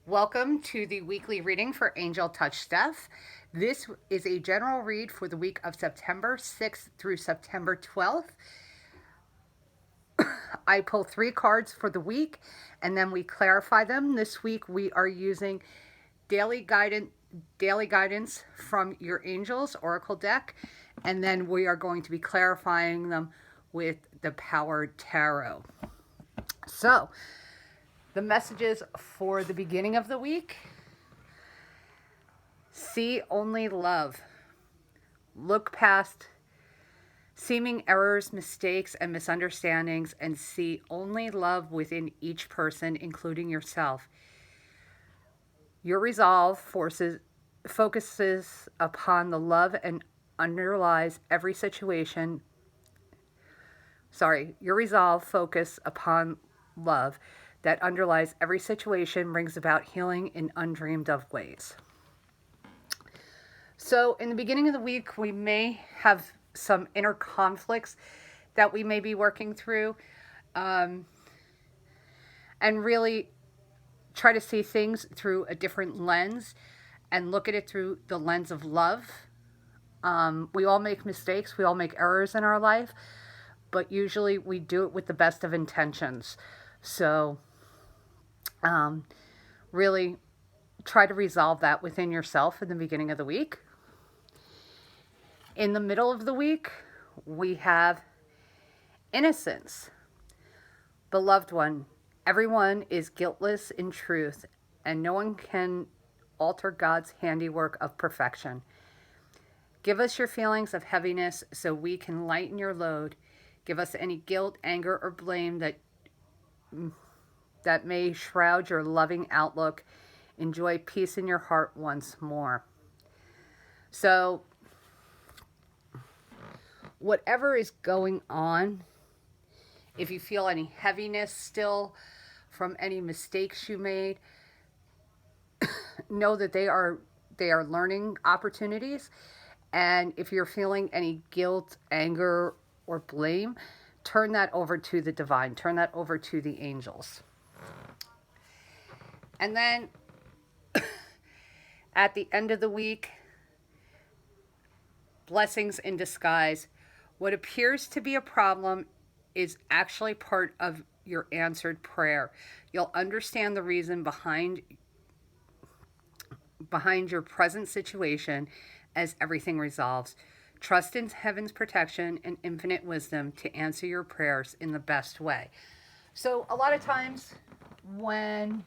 Welcome to the weekly reading for Angel Touch Steph. This is a general read for the week of September 6th through September 12th. I pull 3 cards for the week and then we clarify them. This week we are using daily guidance from your Angels Oracle deck, and then we are going to be clarifying them with the Power Tarot. So, the messages for the beginning of the week: see only love. Look past seeming errors, mistakes, and misunderstandings and see only love within each person, including yourself. Your resolve focuses upon the love and underlies every situation. Your resolve focus upon love that underlies every situation, brings about healing in undreamed of ways. So in the beginning of the week, we may have some inner conflicts that we may be working through, and really try to see things through a different lens and look at it through the lens of love. We all make mistakes. We all make errors in our life, but usually we do it with the best of intentions. So really try to resolve that within yourself in the beginning of the week. In the middle of the week, we have innocence. Beloved one, everyone is guiltless in truth, and no one can alter God's handiwork of perfection. Give us your feelings of heaviness so we can lighten your load. Give us any guilt, anger, or blame that may shroud your loving outlook. Enjoy peace in your heart once more. So, whatever is going on, if you feel any heaviness still from any mistakes you made, know that they are learning opportunities. And if you're feeling any guilt, anger, or blame, turn that over to the divine. Turn that over to the angels. And then at the end of the week, blessings in disguise. What appears to be a problem is actually part of your answered prayer. You'll understand the reason behind your present situation as everything resolves. Trust in heaven's protection and infinite wisdom to answer your prayers in the best way. So a lot of times when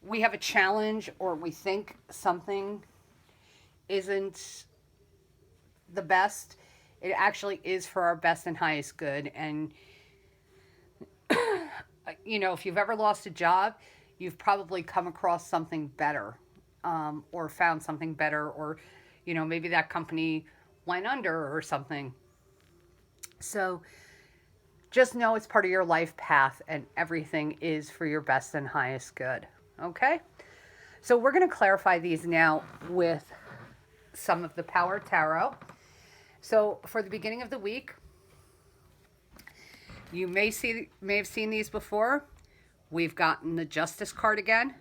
we have a challenge or we think something isn't the best, it actually is for our best and highest good. And if you've ever lost a job, you've probably come across something better, or found something better, or maybe that company went under or something. So just know it's part of your life path and everything is for your best and highest good. Okay? So we're going to clarify these now with some of the Power Tarot. So for the beginning of the week, you may have seen these before. We've gotten the Justice card again.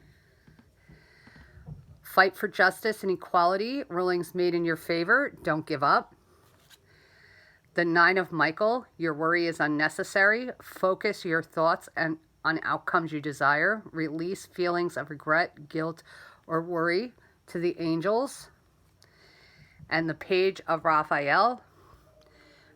Fight for justice and equality. Rulings made in your favor. Don't give up. The Nine of Michael. Your worry is unnecessary. Focus your thoughts on outcomes you desire. Release feelings of regret, guilt, or worry to the angels. And the Page of Raphael.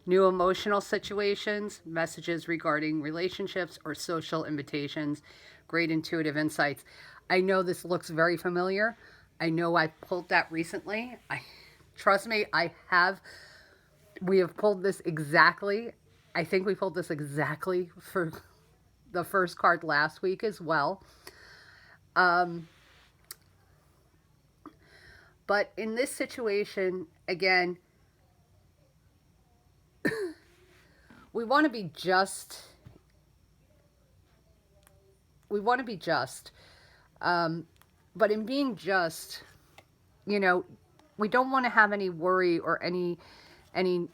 New emotional situations, messages regarding relationships or social invitations, great intuitive insights. I know this looks very familiar. I know I pulled that recently. Trust me, we have pulled this exactly. I think we pulled this exactly for the first card last week as well. But in this situation, again, we want to be just. But in being just, we don't want to have any worry or any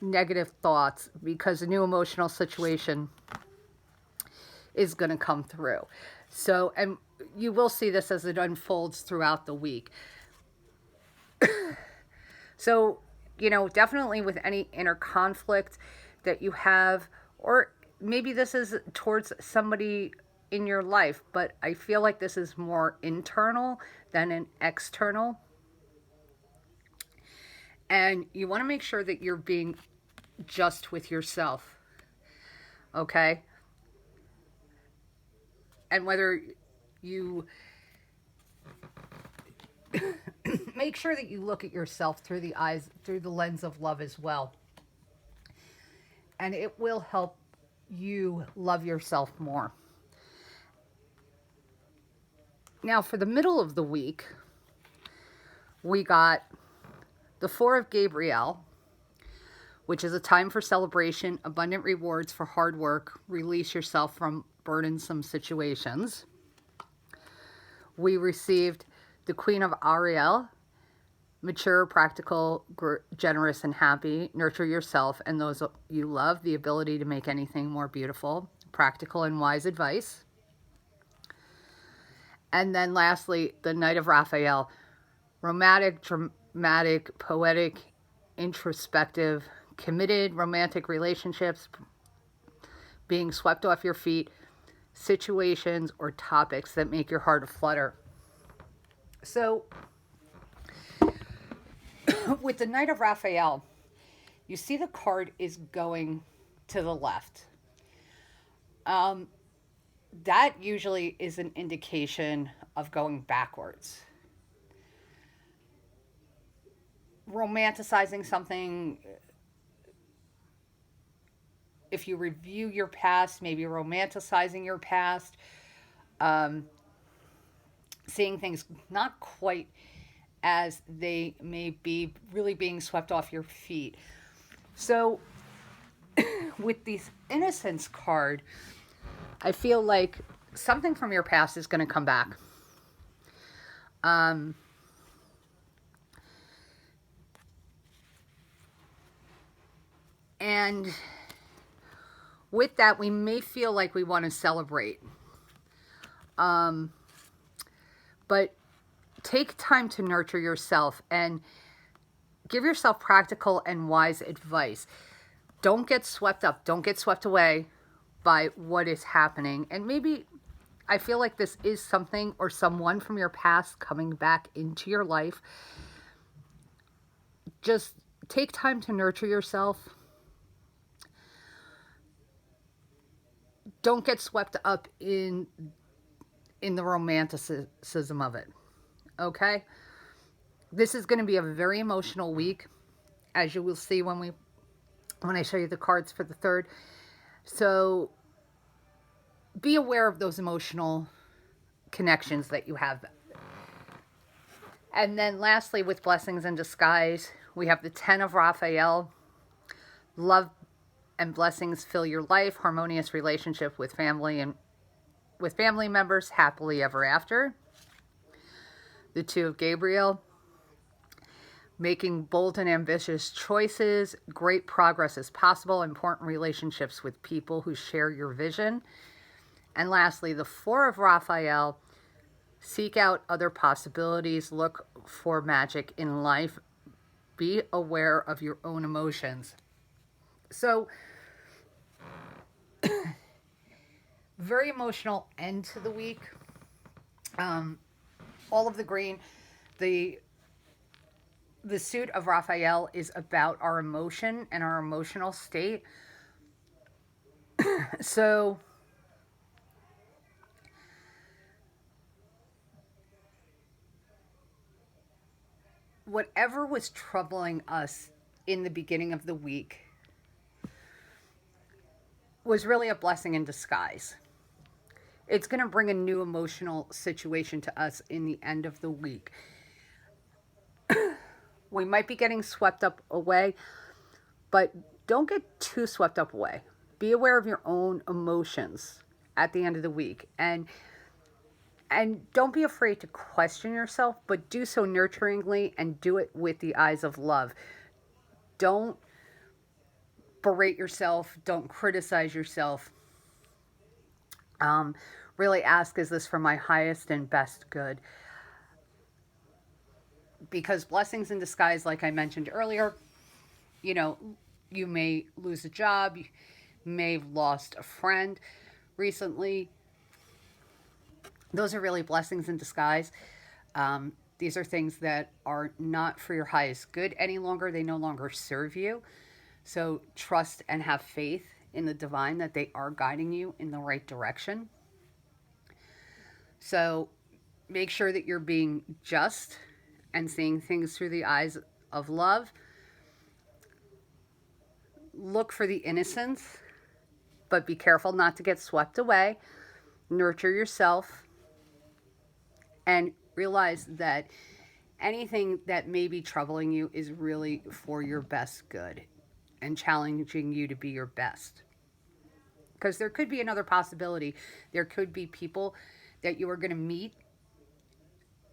negative thoughts, because a new emotional situation is going to come through. So, and you will see this as it unfolds throughout the week. So, definitely with any inner conflict that you have, or maybe this is towards somebody in your life, but I feel like this is more internal than an external. And you want to make sure that you're being just with yourself, okay? And whether you make sure that you look at yourself through the lens of love as well. And it will help you love yourself more. Now, for the middle of the week, we got the Four of Gabriel, which is a time for celebration, abundant rewards for hard work, release yourself from burdensome situations. We received the Queen of Ariel, mature, practical, generous, and happy. Nurture yourself and those you love, the ability to make anything more beautiful. Practical and wise advice. And then lastly, the Knight of Raphael. Romantic, dramatic, poetic, introspective, committed, romantic relationships, being swept off your feet, situations or topics that make your heart flutter. So, with the Knight of Raphael, you see the card is going to the left. That usually is an indication of going backwards. Romanticizing something, if you review your past, maybe romanticizing your past, seeing things not quite as they may be, really being swept off your feet. So, with this Innocence card, I feel like something from your past is going to come back. And with that, we may feel like we want to celebrate. But take time to nurture yourself and give yourself practical and wise advice. Don't get swept up. Don't get swept away by what is happening. And maybe I feel like this is something or someone from your past coming back into your life. Just take time to nurture yourself. Don't get swept up in the romanticism of it. Okay? This is going to be a very emotional week, as you will see when I show you the cards for the third. So be aware of those emotional connections that you have. And then lastly, with blessings in disguise, we have the 10 of Raphael. Love and blessings fill your life. Harmonious relationship with family and with family members, happily ever after. The 2 of Gabriel. Making bold and ambitious choices. Great progress is possible. Important relationships with people who share your vision. And lastly, the 4 of Raphael. Seek out other possibilities. Look for magic in life. Be aware of your own emotions. So, very emotional end to the week. All of the green. The suit of Raphael is about our emotion and our emotional state. So, whatever was troubling us in the beginning of the week was really a blessing in disguise. It's going to bring a new emotional situation to us in the end of the week. We might be getting swept up away, but don't get too swept up away. Be aware of your own emotions at the end of the week. And don't be afraid to question yourself, but do so nurturingly and do it with the eyes of love. Don't berate yourself. Don't criticize yourself. really ask, is this for my highest and best good? Because blessings in disguise, like I mentioned earlier, you know, you may lose a job, you may have lost a friend recently. Those are really blessings in disguise. These are things that are not for your highest good any longer. They no longer serve you. So trust and have faith in the divine that they are guiding you in the right direction. So make sure that you're being just and seeing things through the eyes of love. Look for the innocence, but be careful not to get swept away. Nurture yourself and realize that anything that may be troubling you is really for your best good and challenging you to be your best. Because there could be another possibility. There could be people that you are going to meet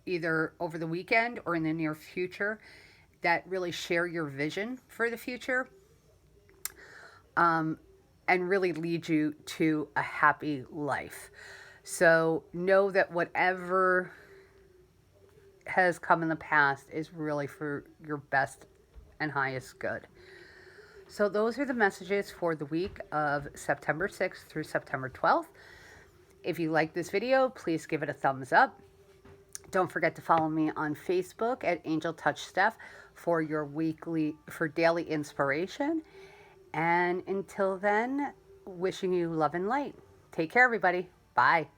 either over the weekend or in the near future that really share your vision for the future, and really lead you to a happy life. So know that whatever has come in the past is really for your best and highest good. So those are the messages for the week of September 6th through September 12th. If you like this video, please give it a thumbs up. Don't forget to follow me on Facebook at Angel Touch Steph for daily inspiration. And until then, wishing you love and light. Take care, everybody. Bye.